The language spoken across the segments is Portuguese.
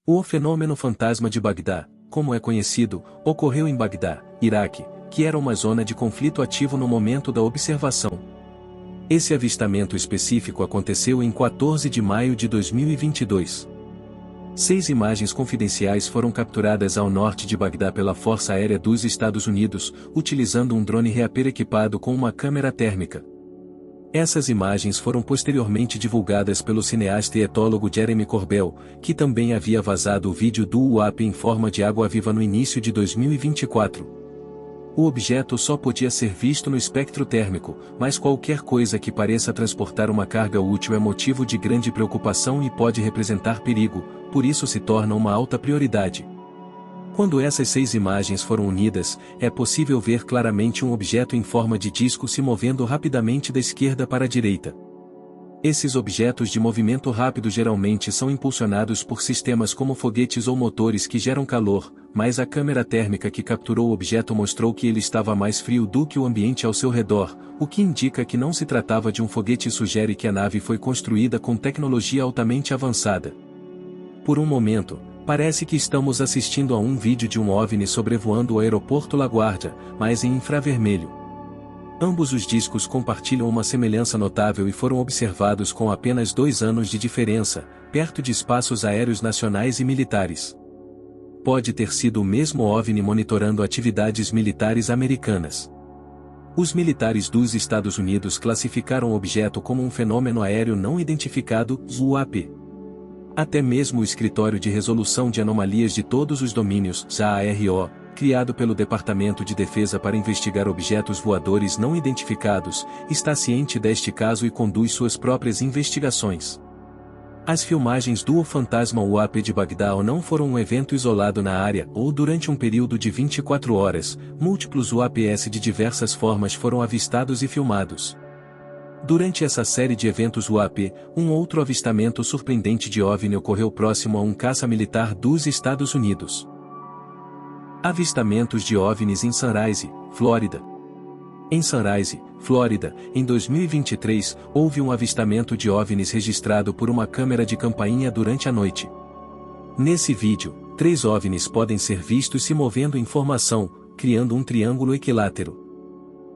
O fenômeno fantasma de Bagdá, como é conhecido, ocorreu em Bagdá, Iraque, que era uma zona de conflito ativo no momento da observação. Esse avistamento específico aconteceu em 14 de maio de 2022. 6 imagens confidenciais foram capturadas ao norte de Bagdá pela Força Aérea dos Estados Unidos, utilizando um drone Reaper equipado com uma câmera térmica. Essas imagens foram posteriormente divulgadas pelo cineasta e etólogo Jeremy Corbell, que também havia vazado o vídeo do UAP em forma de água-viva no início de 2024. O objeto só podia ser visto no espectro térmico, mas qualquer coisa que pareça transportar uma carga útil é motivo de grande preocupação e pode representar perigo, por isso se torna uma alta prioridade. Quando essas 6 imagens foram unidas, é possível ver claramente um objeto em forma de disco se movendo rapidamente da esquerda para a direita. Esses objetos de movimento rápido geralmente são impulsionados por sistemas como foguetes ou motores que geram calor, mas a câmera térmica que capturou o objeto mostrou que ele estava mais frio do que o ambiente ao seu redor, o que indica que não se tratava de um foguete e sugere que a nave foi construída com tecnologia altamente avançada. Por um momento, parece que estamos assistindo a um vídeo de um OVNI sobrevoando o aeroporto LaGuardia, mas em infravermelho. Ambos os discos compartilham uma semelhança notável e foram observados com apenas 2 anos de diferença, perto de espaços aéreos nacionais e militares. Pode ter sido o mesmo OVNI monitorando atividades militares americanas. Os militares dos Estados Unidos classificaram o objeto como um fenômeno aéreo não identificado, UAP. Até mesmo o Escritório de Resolução de Anomalias de Todos os Domínios, SARO, criado pelo Departamento de Defesa para investigar objetos voadores não identificados, está ciente deste caso e conduz suas próprias investigações. As filmagens do fantasma UAP de Bagdá não foram um evento isolado na área ou durante um período de 24 horas, múltiplos UAPs de diversas formas foram avistados e filmados. Durante essa série de eventos UAP, um outro avistamento surpreendente de OVNI ocorreu próximo a um caça militar dos Estados Unidos. Avistamentos de OVNIs em Sunrise, Flórida. Em Sunrise, Flórida, em 2023, houve um avistamento de OVNIs registrado por uma câmera de campainha durante a noite. Nesse vídeo, 3 OVNIs podem ser vistos se movendo em formação, criando um triângulo equilátero.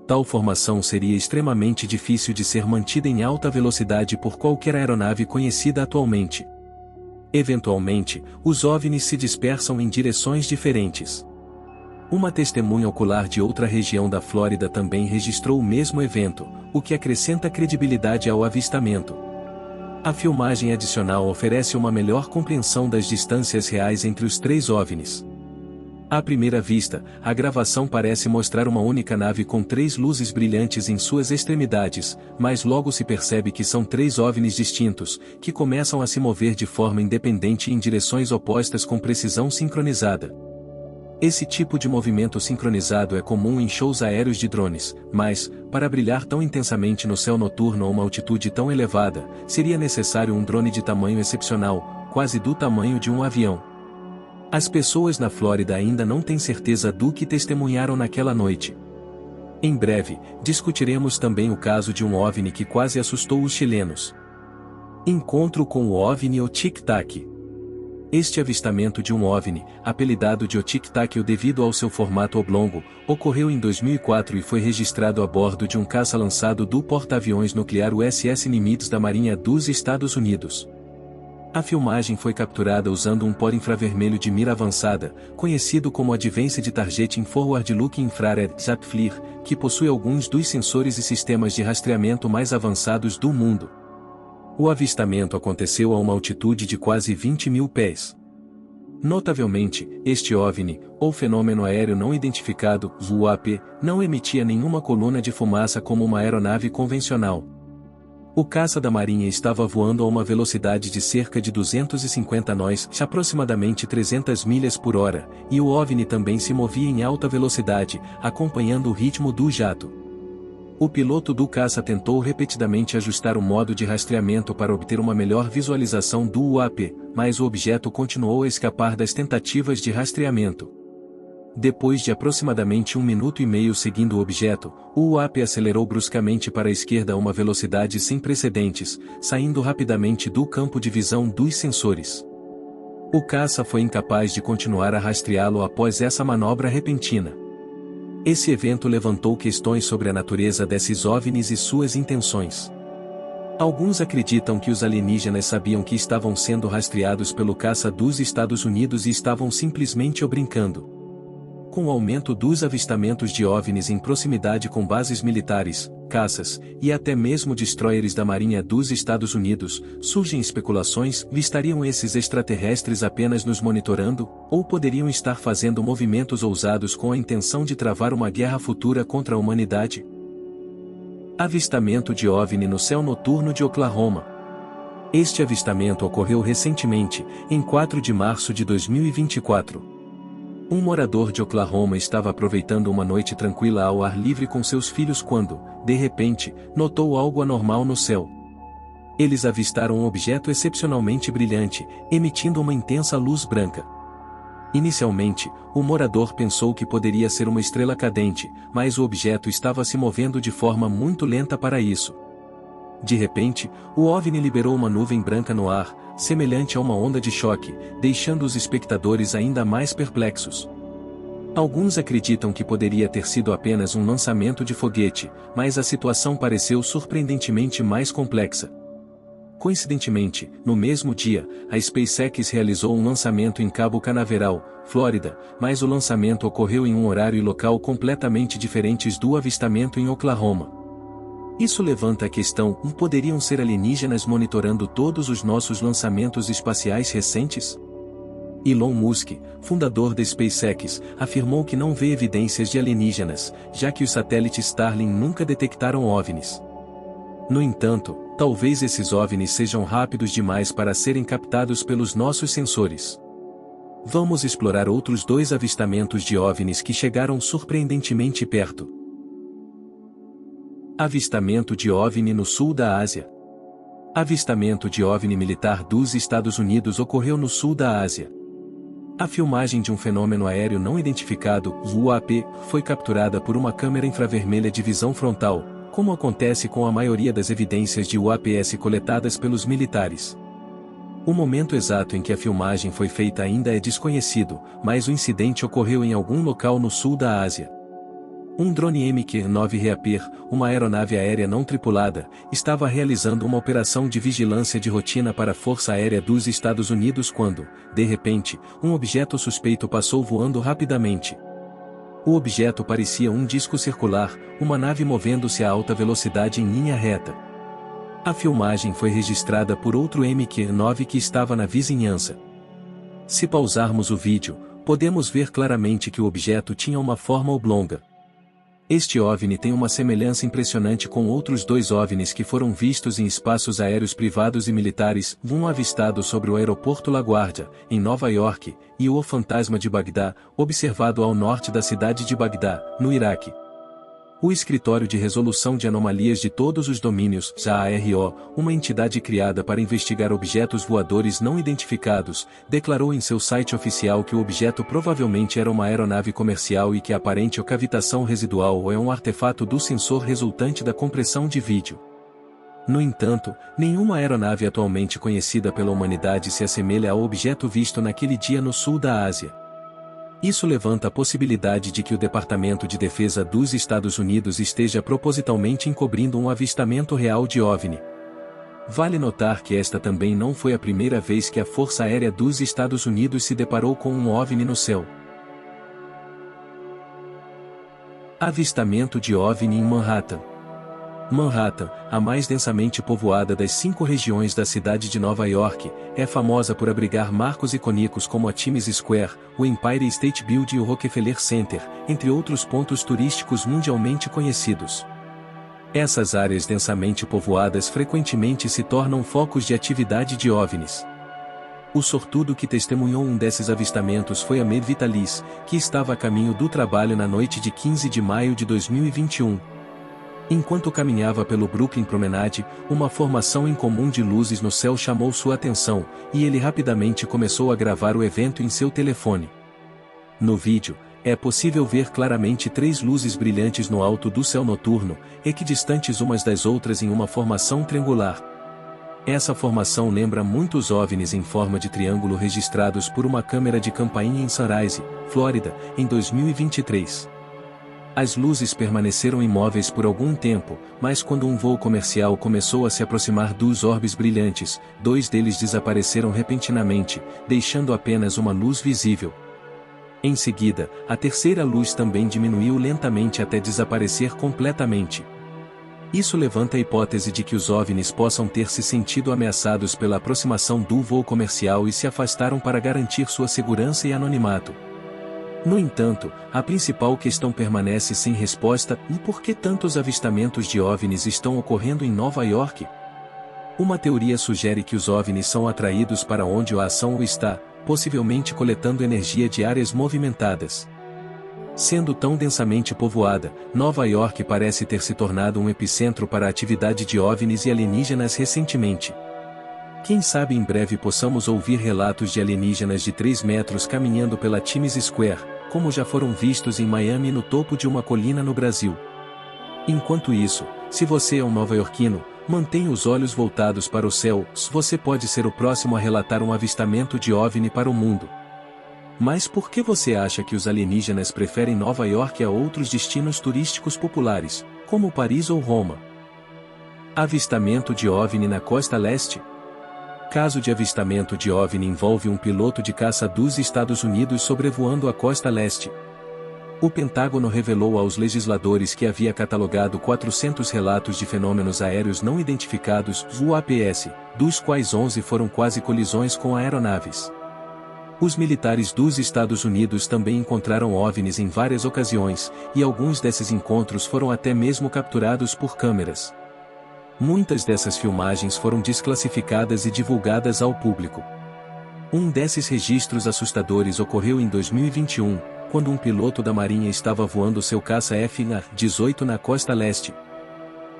Tal formação seria extremamente difícil de ser mantida em alta velocidade por qualquer aeronave conhecida atualmente. Eventualmente, os OVNIs se dispersam em direções diferentes. Uma testemunha ocular de outra região da Flórida também registrou o mesmo evento, o que acrescenta credibilidade ao avistamento. A filmagem adicional oferece uma melhor compreensão das distâncias reais entre os 3 OVNIs. À primeira vista, a gravação parece mostrar uma única nave com 3 luzes brilhantes em suas extremidades, mas logo se percebe que são 3 OVNIs distintos, que começam a se mover de forma independente em direções opostas com precisão sincronizada. Esse tipo de movimento sincronizado é comum em shows aéreos de drones, mas, para brilhar tão intensamente no céu noturno a uma altitude tão elevada, seria necessário um drone de tamanho excepcional, quase do tamanho de um avião. As pessoas na Flórida ainda não têm certeza do que testemunharam naquela noite. Em breve, discutiremos também o caso de um OVNI que quase assustou os chilenos. Encontro com o OVNI ou Tic Tac. Este avistamento de um OVNI, apelidado de Tic Tac devido ao seu formato oblongo, ocorreu em 2004 e foi registrado a bordo de um caça lançado do porta-aviões nuclear USS Nimitz da Marinha dos Estados Unidos. A filmagem foi capturada usando um POR infravermelho de mira avançada, conhecido como Advanced Targeting Forward Looking Infrared (FLIR), que possui alguns dos sensores e sistemas de rastreamento mais avançados do mundo. O avistamento aconteceu a uma altitude de quase 20 mil pés. Notavelmente, este OVNI, ou fenômeno aéreo não identificado, UAP, não emitia nenhuma coluna de fumaça como uma aeronave convencional. O caça da Marinha estava voando a uma velocidade de cerca de 250 nós, aproximadamente 300 milhas por hora, e o OVNI também se movia em alta velocidade, acompanhando o ritmo do jato. O piloto do caça tentou repetidamente ajustar o modo de rastreamento para obter uma melhor visualização do UAP, mas o objeto continuou a escapar das tentativas de rastreamento. Depois de aproximadamente 1 minuto e meio seguindo o objeto, o UAP acelerou bruscamente para a esquerda a uma velocidade sem precedentes, saindo rapidamente do campo de visão dos sensores. O caça foi incapaz de continuar a rastreá-lo após essa manobra repentina. Esse evento levantou questões sobre a natureza desses OVNIs e suas intenções. Alguns acreditam que os alienígenas sabiam que estavam sendo rastreados pelo caça dos Estados Unidos e estavam simplesmente brincando. Com o aumento dos avistamentos de OVNIs em proximidade com bases militares, caças, e até mesmo destroyers da Marinha dos Estados Unidos, surgem especulações: estariam esses extraterrestres apenas nos monitorando, ou poderiam estar fazendo movimentos ousados com a intenção de travar uma guerra futura contra a humanidade? Avistamento de OVNI no céu noturno de Oklahoma. Este avistamento ocorreu recentemente, em 4 de março de 2024. Um morador de Oklahoma estava aproveitando uma noite tranquila ao ar livre com seus filhos quando, de repente, notou algo anormal no céu. Eles avistaram um objeto excepcionalmente brilhante, emitindo uma intensa luz branca. Inicialmente, o morador pensou que poderia ser uma estrela cadente, mas o objeto estava se movendo de forma muito lenta para isso. De repente, o OVNI liberou uma nuvem branca no ar, semelhante a uma onda de choque, deixando os espectadores ainda mais perplexos. Alguns acreditam que poderia ter sido apenas um lançamento de foguete, mas a situação pareceu surpreendentemente mais complexa. Coincidentemente, no mesmo dia, a SpaceX realizou um lançamento em Cabo Canaveral, Flórida, mas o lançamento ocorreu em um horário e local completamente diferentes do avistamento em Oklahoma. Isso levanta a questão: poderiam ser alienígenas monitorando todos os nossos lançamentos espaciais recentes? Elon Musk, fundador da SpaceX, afirmou que não vê evidências de alienígenas, já que os satélites Starlink nunca detectaram OVNIs. No entanto, talvez esses OVNIs sejam rápidos demais para serem captados pelos nossos sensores. Vamos explorar outros 2 avistamentos de OVNIs que chegaram surpreendentemente perto. Avistamento de OVNI no sul da Ásia. Avistamento de OVNI militar dos Estados Unidos ocorreu no sul da Ásia. A filmagem de um fenômeno aéreo não identificado, UAP, foi capturada por uma câmera infravermelha de visão frontal, como acontece com a maioria das evidências de UAPs coletadas pelos militares. O momento exato em que a filmagem foi feita ainda é desconhecido, mas o incidente ocorreu em algum local no sul da Ásia. Um drone MQ-9 Reaper, uma aeronave aérea não tripulada, estava realizando uma operação de vigilância de rotina para a Força Aérea dos Estados Unidos quando, de repente, um objeto suspeito passou voando rapidamente. O objeto parecia um disco circular, uma nave movendo-se a alta velocidade em linha reta. A filmagem foi registrada por outro MQ-9 que estava na vizinhança. Se pausarmos o vídeo, podemos ver claramente que o objeto tinha uma forma oblonga. Este OVNI tem uma semelhança impressionante com outros 2 OVNIs que foram vistos em espaços aéreos privados e militares, um avistado sobre o aeroporto LaGuardia, em Nova York, e o Fantasma de Bagdá, observado ao norte da cidade de Bagdá, no Iraque. O Escritório de Resolução de Anomalias de Todos os Domínios, ARO, uma entidade criada para investigar objetos voadores não identificados, declarou em seu site oficial que o objeto provavelmente era uma aeronave comercial e que a aparente cavitação residual é um artefato do sensor resultante da compressão de vídeo. No entanto, nenhuma aeronave atualmente conhecida pela humanidade se assemelha ao objeto visto naquele dia no sul da Ásia. Isso levanta a possibilidade de que o Departamento de Defesa dos Estados Unidos esteja propositalmente encobrindo um avistamento real de OVNI. Vale notar que esta também não foi a primeira vez que a Força Aérea dos Estados Unidos se deparou com um OVNI no céu. Avistamento de OVNI em Manhattan. Manhattan, a mais densamente povoada das 5 regiões da cidade de Nova York, é famosa por abrigar marcos icônicos como a Times Square, o Empire State Building e o Rockefeller Center, entre outros pontos turísticos mundialmente conhecidos. Essas áreas densamente povoadas frequentemente se tornam focos de atividade de OVNIs. O sortudo que testemunhou um desses avistamentos foi Ahmed Vitalis, que estava a caminho do trabalho na noite de 15 de maio de 2021. Enquanto caminhava pelo Brooklyn Promenade, uma formação incomum de luzes no céu chamou sua atenção, e ele rapidamente começou a gravar o evento em seu telefone. No vídeo, é possível ver claramente 3 luzes brilhantes no alto do céu noturno, equidistantes umas das outras em uma formação triangular. Essa formação lembra muitos OVNIs em forma de triângulo registrados por uma câmera de campainha em Sunrise, Flórida, em 2023. As luzes permaneceram imóveis por algum tempo, mas quando um voo comercial começou a se aproximar dos orbes brilhantes, 2 deles desapareceram repentinamente, deixando apenas uma luz visível. Em seguida, a terceira luz também diminuiu lentamente até desaparecer completamente. Isso levanta a hipótese de que os OVNIs possam ter se sentido ameaçados pela aproximação do voo comercial e se afastaram para garantir sua segurança e anonimato. No entanto, a principal questão permanece sem resposta: e por que tantos avistamentos de OVNIs estão ocorrendo em Nova York? Uma teoria sugere que os OVNIs são atraídos para onde a ação está, possivelmente coletando energia de áreas movimentadas. Sendo tão densamente povoada, Nova York parece ter se tornado um epicentro para a atividade de OVNIs e alienígenas recentemente. Quem sabe em breve possamos ouvir relatos de alienígenas de 3 metros caminhando pela Times Square, como já foram vistos em Miami no topo de uma colina no Brasil. Enquanto isso, se você é um nova-iorquino, mantenha os olhos voltados para o céu, você pode ser o próximo a relatar um avistamento de OVNI para o mundo. Mas por que você acha que os alienígenas preferem Nova York a outros destinos turísticos populares, como Paris ou Roma? Avistamento de OVNI na costa leste? Caso de avistamento de OVNI envolve um piloto de caça dos Estados Unidos sobrevoando a costa leste. O Pentágono revelou aos legisladores que havia catalogado 400 relatos de fenômenos aéreos não identificados, UAPs, dos quais 11 foram quase colisões com aeronaves. Os militares dos Estados Unidos também encontraram OVNIs em várias ocasiões, e alguns desses encontros foram até mesmo capturados por câmeras. Muitas dessas filmagens foram desclassificadas e divulgadas ao público. Um desses registros assustadores ocorreu em 2021, quando um piloto da Marinha estava voando seu caça F-18 na costa leste.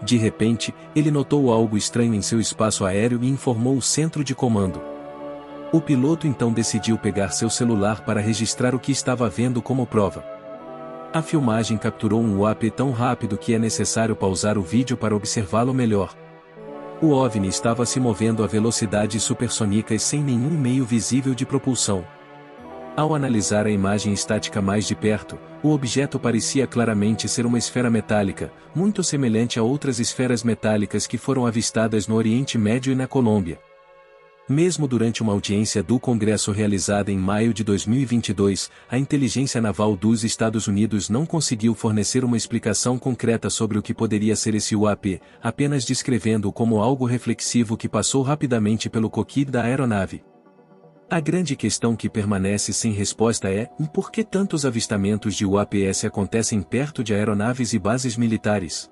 De repente, ele notou algo estranho em seu espaço aéreo e informou o centro de comando. O piloto então decidiu pegar seu celular para registrar o que estava vendo como prova. A filmagem capturou um UAP tão rápido que é necessário pausar o vídeo para observá-lo melhor. O OVNI estava se movendo a velocidades supersônicas sem nenhum meio visível de propulsão. Ao analisar a imagem estática mais de perto, o objeto parecia claramente ser uma esfera metálica, muito semelhante a outras esferas metálicas que foram avistadas no Oriente Médio e na Colômbia. Mesmo durante uma audiência do Congresso realizada em maio de 2022, a inteligência naval dos Estados Unidos não conseguiu fornecer uma explicação concreta sobre o que poderia ser esse UAP, apenas descrevendo-o como algo reflexivo que passou rapidamente pelo cockpit da aeronave. A grande questão que permanece sem resposta é: por que tantos avistamentos de UAPs acontecem perto de aeronaves e bases militares?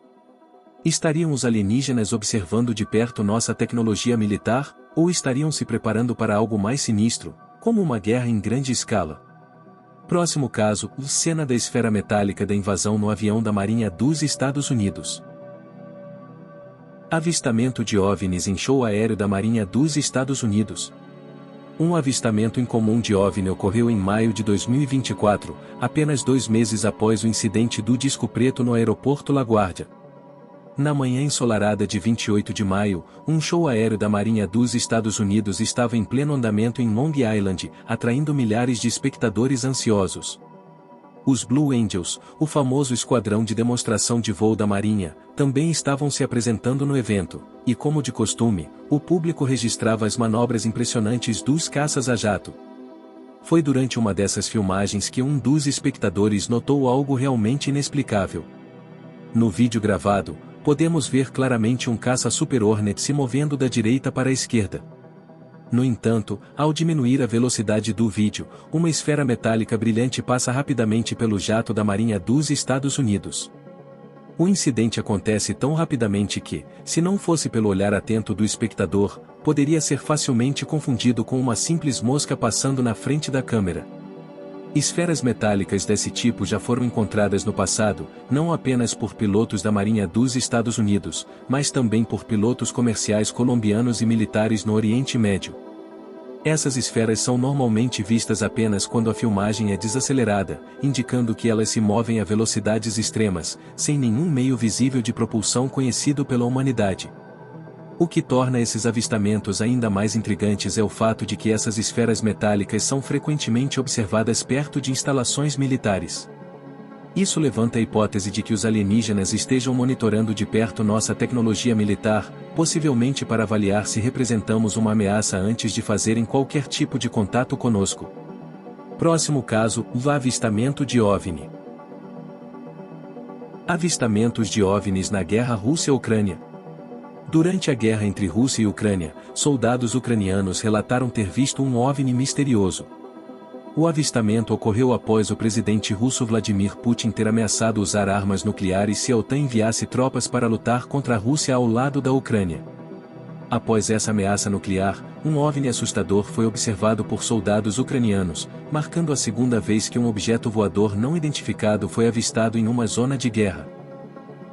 Estariam os alienígenas observando de perto nossa tecnologia militar, ou estariam se preparando para algo mais sinistro, como uma guerra em grande escala? Próximo caso, cena da esfera metálica da invasão no avião da Marinha dos Estados Unidos. Avistamento de OVNIs em show aéreo da Marinha dos Estados Unidos. Um avistamento incomum de OVNI ocorreu em maio de 2024, apenas 2 meses após o incidente do disco preto no aeroporto LaGuardia. Na manhã ensolarada de 28 de maio, um show aéreo da Marinha dos Estados Unidos estava em pleno andamento em Long Island, atraindo milhares de espectadores ansiosos. Os Blue Angels, o famoso esquadrão de demonstração de voo da Marinha, também estavam se apresentando no evento, e como de costume, o público registrava as manobras impressionantes dos caças a jato. Foi durante uma dessas filmagens que um dos espectadores notou algo realmente inexplicável. No vídeo gravado, podemos ver claramente um caça Super Hornet se movendo da direita para a esquerda. No entanto, ao diminuir a velocidade do vídeo, uma esfera metálica brilhante passa rapidamente pelo jato da Marinha dos Estados Unidos. O incidente acontece tão rapidamente que, se não fosse pelo olhar atento do espectador, poderia ser facilmente confundido com uma simples mosca passando na frente da câmera. Esferas metálicas desse tipo já foram encontradas no passado, não apenas por pilotos da Marinha dos Estados Unidos, mas também por pilotos comerciais colombianos e militares no Oriente Médio. Essas esferas são normalmente vistas apenas quando a filmagem é desacelerada, indicando que elas se movem a velocidades extremas, sem nenhum meio visível de propulsão conhecido pela humanidade. O que torna esses avistamentos ainda mais intrigantes é o fato de que essas esferas metálicas são frequentemente observadas perto de instalações militares. Isso levanta a hipótese de que os alienígenas estejam monitorando de perto nossa tecnologia militar, possivelmente para avaliar se representamos uma ameaça antes de fazerem qualquer tipo de contato conosco. Próximo caso, o avistamento de OVNI. Avistamentos de OVNIs na guerra Rússia-Ucrânia. Durante a guerra entre Rússia e Ucrânia, soldados ucranianos relataram ter visto um OVNI misterioso. O avistamento ocorreu após o presidente russo Vladimir Putin ter ameaçado usar armas nucleares se a OTAN enviasse tropas para lutar contra a Rússia ao lado da Ucrânia. Após essa ameaça nuclear, um OVNI assustador foi observado por soldados ucranianos, marcando a segunda vez que um objeto voador não identificado foi avistado em uma zona de guerra.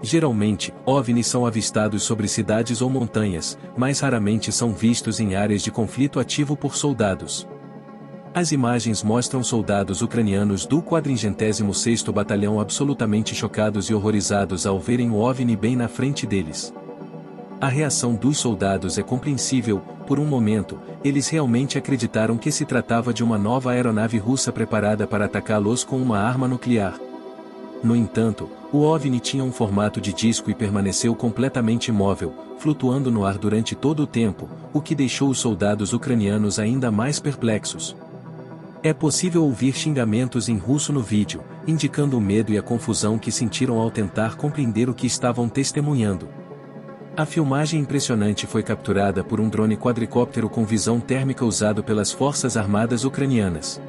Geralmente, OVNIs são avistados sobre cidades ou montanhas, mas raramente são vistos em áreas de conflito ativo por soldados. As imagens mostram soldados ucranianos do 46º Batalhão absolutamente chocados e horrorizados ao verem o OVNI bem na frente deles. A reação dos soldados é compreensível. Por um momento, eles realmente acreditaram que se tratava de uma nova aeronave russa preparada para atacá-los com uma arma nuclear. No entanto, o OVNI tinha um formato de disco e permaneceu completamente imóvel, flutuando no ar durante todo o tempo, o que deixou os soldados ucranianos ainda mais perplexos. É possível ouvir xingamentos em russo no vídeo, indicando o medo e a confusão que sentiram ao tentar compreender o que estavam testemunhando. A filmagem impressionante foi capturada por um drone quadricóptero com visão térmica usado pelas Forças Armadas ucranianas.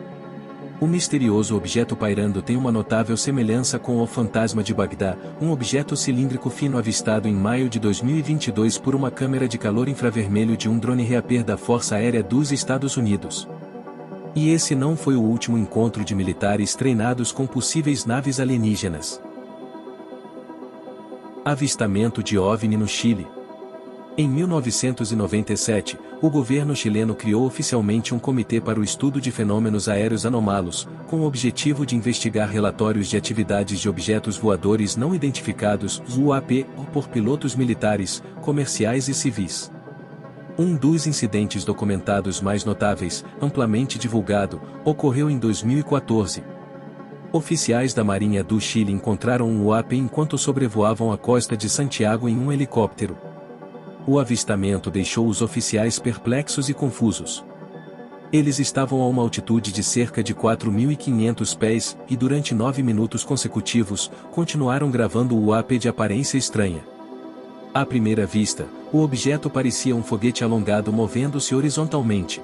O misterioso objeto pairando tem uma notável semelhança com o Fantasma de Bagdá, um objeto cilíndrico fino avistado em maio de 2022 por uma câmera de calor infravermelho de um drone Reaper da Força Aérea dos Estados Unidos. E esse não foi o último encontro de militares treinados com possíveis naves alienígenas. Avistamento de OVNI no Chile. Em 1997, o governo chileno criou oficialmente um comitê para o estudo de fenômenos aéreos anômalos, com o objetivo de investigar relatórios de atividades de objetos voadores não identificados (UAP) por pilotos militares, comerciais e civis. Um dos incidentes documentados mais notáveis, amplamente divulgado, ocorreu em 2014. Oficiais da Marinha do Chile encontraram um UAP enquanto sobrevoavam a costa de Santiago em um helicóptero. O avistamento deixou os oficiais perplexos e confusos. Eles estavam a uma altitude de cerca de 4.500 pés, e durante 9 minutos consecutivos, continuaram gravando o UAP de aparência estranha. À primeira vista, o objeto parecia um foguete alongado movendo-se horizontalmente.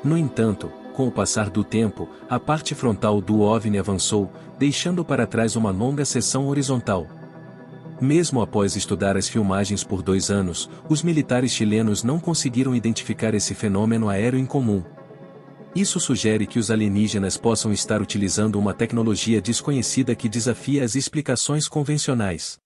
No entanto, com o passar do tempo, a parte frontal do OVNI avançou, deixando para trás uma longa seção horizontal. Mesmo após estudar as filmagens por 2 anos, os militares chilenos não conseguiram identificar esse fenômeno aéreo incomum. Isso sugere que os alienígenas possam estar utilizando uma tecnologia desconhecida que desafia as explicações convencionais.